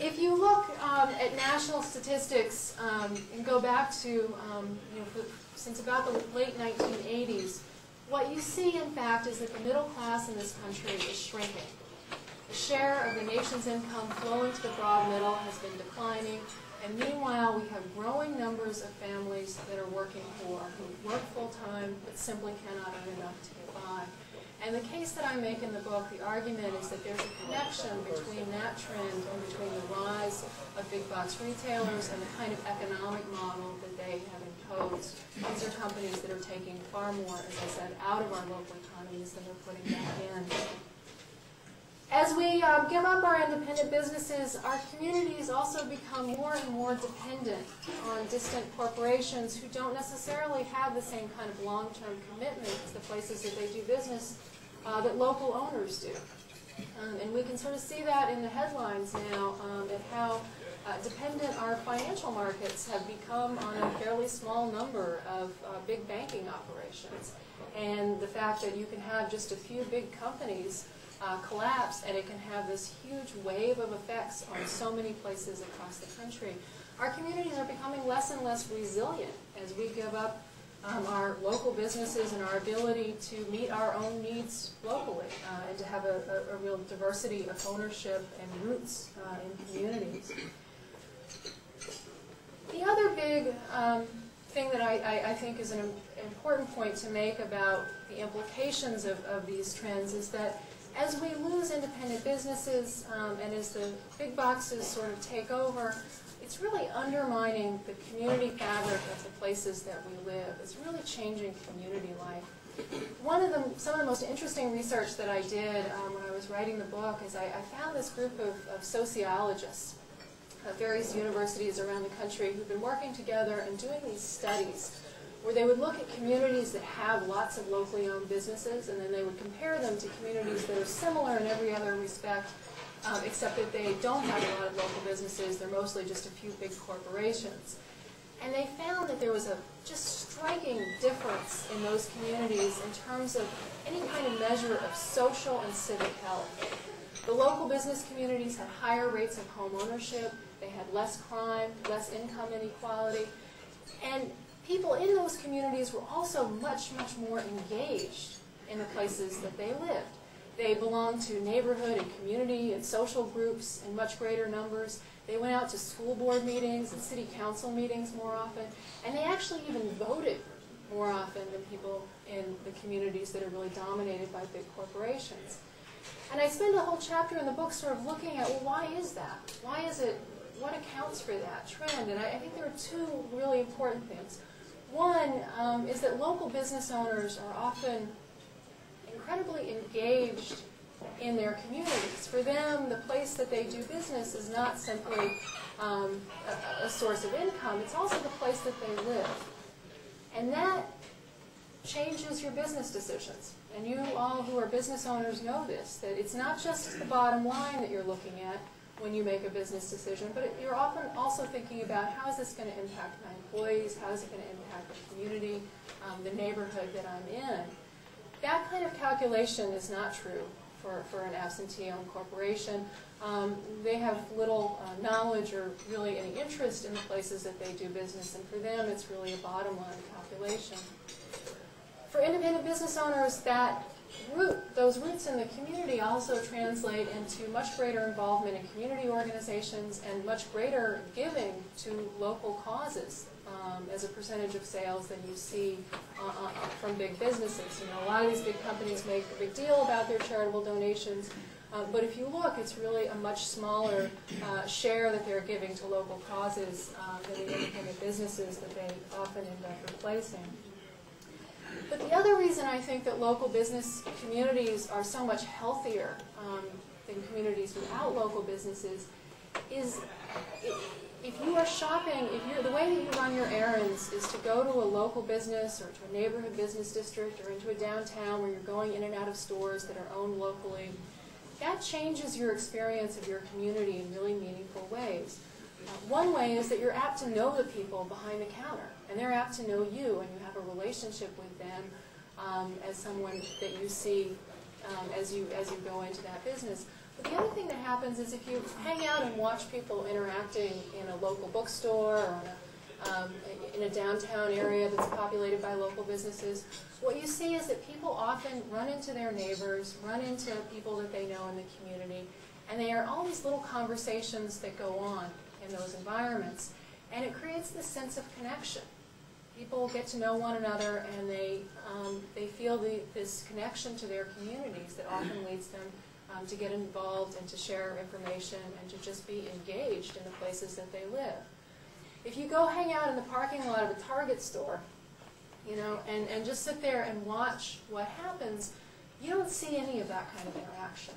if you look at national statistics and go back to, since about the late 1980s, what you see, in fact, is that the middle class in this country is shrinking. The share of the nation's income flowing to the broad middle has been declining, and meanwhile we have growing numbers of families that are working poor, who work full-time but simply cannot earn enough to get by. And the case that I make in the book, the argument is that there's a connection between that trend and between the rise of big box retailers and the kind of economic model that they have imposed. These are companies that are taking far more, as I said, out of our local economies than they're putting back in. As we give up our independent businesses, our communities also become more and more dependent on distant corporations who don't necessarily have the same kind of long-term commitment to the places that they do business that local owners do. And we can sort of see that in the headlines now at how dependent our financial markets have become on a fairly small number of big banking operations. And the fact that you can have just a few big companies collapse, and it can have this huge wave of effects on so many places across the country. Our communities are becoming less and less resilient as we give up our local businesses and our ability to meet our own needs locally and to have a real diversity of ownership and roots in communities. The other big thing that I think is an important point to make about the implications of these trends is that as we lose independent businesses and as the big boxes sort of take over, it's really undermining the community fabric of the places that we live. It's really changing community life. Some of the most interesting research that I did when I was writing the book is I found this group of sociologists at various universities around the country who've been working together and doing these studies where they would look at communities that have lots of locally owned businesses, and then they would compare them to communities that are similar in every other respect, except that they don't have a lot of local businesses. They're mostly just a few big corporations. And they found that there was a just striking difference in those communities in terms of any kind of measure of social and civic health. The local business communities had higher rates of home ownership. They had less crime, less income inequality. And people in those communities were also much, much more engaged in the places that they lived. They belonged to neighborhood and community and social groups in much greater numbers. They went out to school board meetings and city council meetings more often, and they actually even voted more often than people in the communities that are really dominated by big corporations. And I spend a whole chapter in the book sort of looking at, well, why is that? Why is it, what accounts for that trend? And I think there are two really important things. One is that local business owners are often incredibly engaged in their communities. For them, the place that they do business is not simply a source of income, it's also the place that they live. And that changes your business decisions. And you all who are business owners know this, that it's not just the bottom line that you're looking at when you make a business decision, but you're often also thinking about how is this going to impact my employees, how is it going to impact the community, the neighborhood that I'm in. That kind of calculation is not true for an absentee-owned corporation. They have little knowledge or really any interest in the places that they do business, and for them it's really a bottom line calculation. For independent business owners, those roots in the community also translate into much greater involvement in community organizations and much greater giving to local causes as a percentage of sales than you see from big businesses. You know, a lot of these big companies make a big deal about their charitable donations, but if you look, it's really a much smaller share that they're giving to local causes than the independent businesses that they often end up replacing. But the other reason I think that local business communities are so much healthier than communities without local businesses is if you are shopping, the way that you run your errands is to go to a local business or to a neighborhood business district or into a downtown where you're going in and out of stores that are owned locally, that changes your experience of your community in really meaningful ways. One way is that you're apt to know the people behind the counter, and they're apt to know you, and you have a relationship with them as someone that you see as you go into that business. But the other thing that happens is if you hang out and watch people interacting in a local bookstore or in a downtown area that's populated by local businesses, what you see is that people often run into their neighbors, run into people that they know in the community, and there are all these little conversations that go on in those environments, and it creates this sense of connection. People get to know one another, and they feel this connection to their communities that often leads them to get involved and to share information and to just be engaged in the places that they live. If you go hang out in the parking lot of a Target store, you know, and just sit there and watch what happens, you don't see any of that kind of interaction.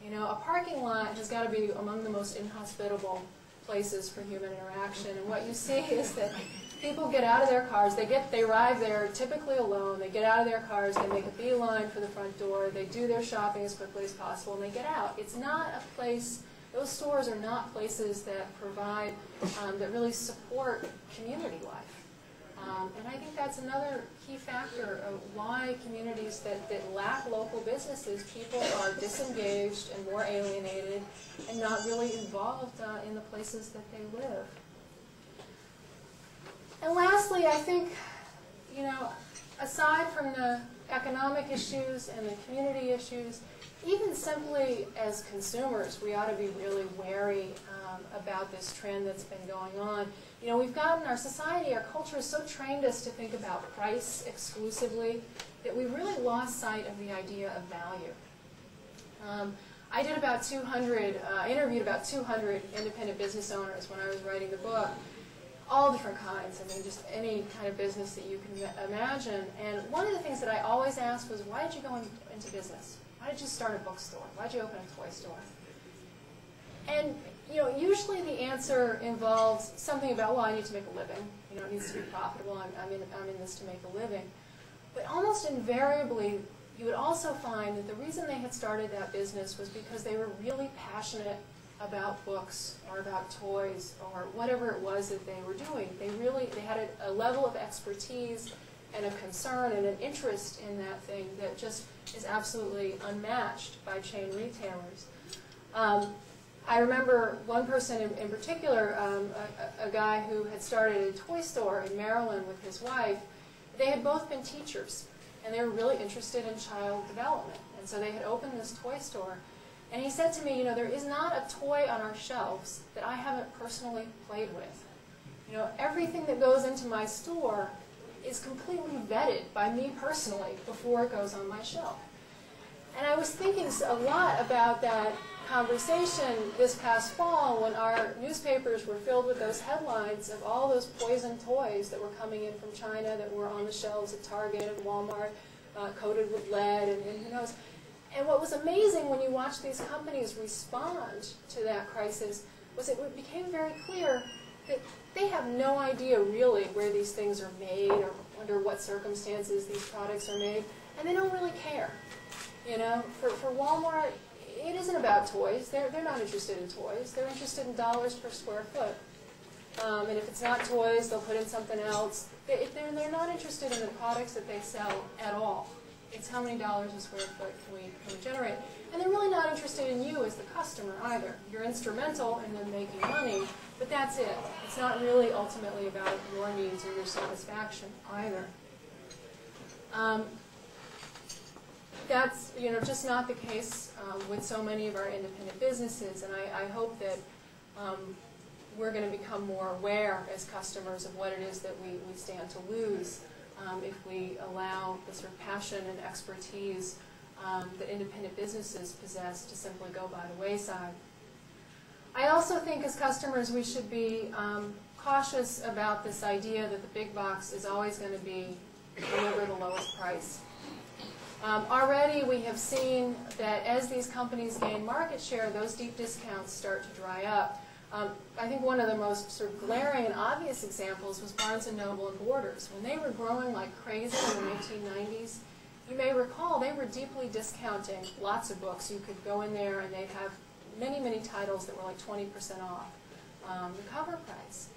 You know, a parking lot has got to be among the most inhospitable places for human interaction, and what you see is that people get out of their cars, they arrive there typically alone, they get out of their cars, they make a beeline for the front door, they do their shopping as quickly as possible, and they get out. It's not a place, those stores are not places that provide, that really support community life. And I think that's another key factor of why communities that lack local businesses, people are disengaged and more alienated and not really involved in the places that they live. And lastly, I think, you know, aside from the economic issues and the community issues, even simply as consumers, we ought to be really wary about this trend that's been going on. You know, we've gotten, our society, our culture has so trained us to think about price exclusively that we really lost sight of the idea of value. I did about 200, interviewed about 200 independent business owners when I was writing the book. All different kinds, I mean, just any kind of business that you can imagine. And one of the things that I always asked was, why did you go into business? Why did you start a bookstore? Why did you open a toy store? And, you know, usually the answer involves something about, well, I need to make a living. You know, it needs to be profitable. I'm in this to make a living. But almost invariably, you would also find that the reason they had started that business was because they were really passionate about books or about toys or whatever it was that they were doing. They had a level of expertise and a concern and an interest in that thing that just is absolutely unmatched by chain retailers. I remember one person in particular, a guy who had started a toy store in Maryland with his wife. They had both been teachers, and they were really interested in child development. And so they had opened this toy store. And he said to me, you know, there is not a toy on our shelves that I haven't personally played with. You know, everything that goes into my store is completely vetted by me personally before it goes on my shelf. And I was thinking a lot about that conversation this past fall when our newspapers were filled with those headlines of all those poison toys that were coming in from China that were on the shelves at Target and Walmart, coated with lead and who knows. And what was amazing when you watch these companies respond to that crisis was it became very clear that they have no idea really where these things are made or under what circumstances these products are made, and they don't really care. You know, for Walmart, it isn't about toys. They're not interested in toys. They're interested in dollars per square foot. And if it's not toys, they'll put in something else. They're not interested in the products that they sell at all. It's how many dollars a square foot can we generate. And they're really not interested in you as the customer either. You're instrumental in them making money, but that's it. It's not really ultimately about your needs or your satisfaction either. That's, you know, just not the case with so many of our independent businesses, and I hope that we're going to become more aware as customers of what it is that we stand to lose if we allow the sort of passion and expertise that independent businesses possess to simply go by the wayside. I also think as customers we should be cautious about this idea that the big box is always going to deliver the lowest price. Already we have seen that as these companies gain market share, those deep discounts start to dry up. I think one of the most sort of glaring and obvious examples was Barnes & Noble and Borders. When they were growing like crazy in the 1990s, you may recall they were deeply discounting lots of books. You could go in there and they'd have many, many titles that were like 20% off the cover price.